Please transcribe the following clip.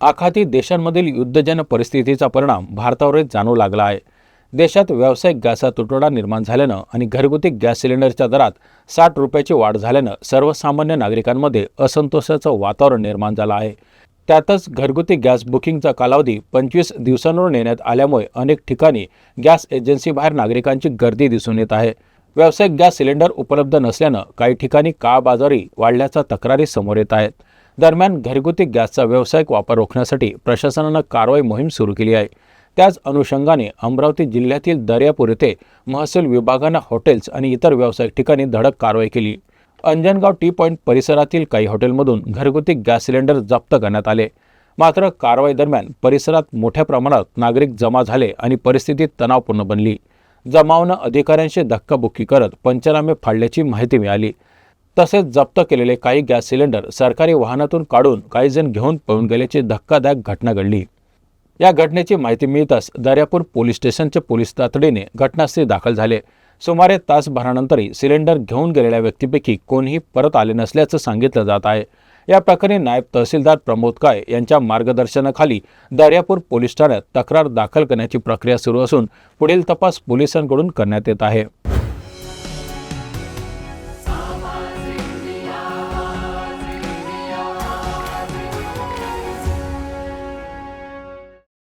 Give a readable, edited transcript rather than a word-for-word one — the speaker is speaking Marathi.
आखाती देशांमधील युद्धजन्य परिस्थितीचा परिणाम भारतावरही जाणवू लागला आहे। देशात व्यावसायिक गॅसचा तुटवडा निर्माण झाल्यानं आणि घरगुती गॅस सिलेंडरच्या दरात 60 रुपयाची वाढ झाल्यानं सर्वसामान्य नागरिकांमध्ये असंतोषाचं वातावरण निर्माण झालं आहे। त्यातच घरगुती गॅस बुकिंगचा कालावधी 25 दिवसांवर नेण्यात आल्यामुळे अनेक ठिकाणी गॅस एजन्सीबाहेर नागरिकांची गर्दी दिसून येत आहे। व्यावसायिक गॅस सिलेंडर उपलब्ध नसल्यानं काही ठिकाणी काळबाजारी वाढल्याच्या तक्रारी समोर येत आहेत। दरम्यान घरगुती गॅसचा व्यावसायिक वापर रोखण्यासाठी प्रशासनानं कारवाई मोहीम सुरू केली आहे। त्याच अनुषंगाने अमरावती जिल्ह्यातील दर्यापूर येथे महसूल विभागानं हॉटेल्स आणि इतर व्यावसायिक ठिकाणी धडक कारवाई केली। अंजनगाव टी पॉइंट परिसरातील काही हॉटेलमधून घरगुती गॅस सिलेंडर जप्त करण्यात आले। मात्र कारवाई दरम्यान परिसरात मोठ्या प्रमाणात नागरिक जमा झाले आणि परिस्थिती तणावपूर्ण बनली। जमावानं अधिकाऱ्यांशी धक्काबुक्की करत पंचनामे फाडल्याची माहिती मिळाली। तसेच जप्त केलेले काही गॅस सिलेंडर सरकारी वाहनातून काढून काही जण घेऊन पळून गेल्याची धक्कादायक घटना घडली। या घटनेची माहिती मिळताच दर्यापूर पोलीस स्टेशनचे पोलीस तातडीने घटनास्थळी दाखल झाले। सुमारे तासभरानंतरही सिलेंडर घेऊन गेलेल्या व्यक्तीपैकी कोणीही परत आले नसल्याचं सांगितलं जात आहे। या प्रकरणी नायब तहसीलदार प्रमोद काय यांच्या मार्गदर्शनाखाली दर्यापूर पोलीस ठाण्यात तक्रार दाखल करण्याची प्रक्रिया सुरू असून पुढील तपास पोलिसांकडून करण्यात येत आहे।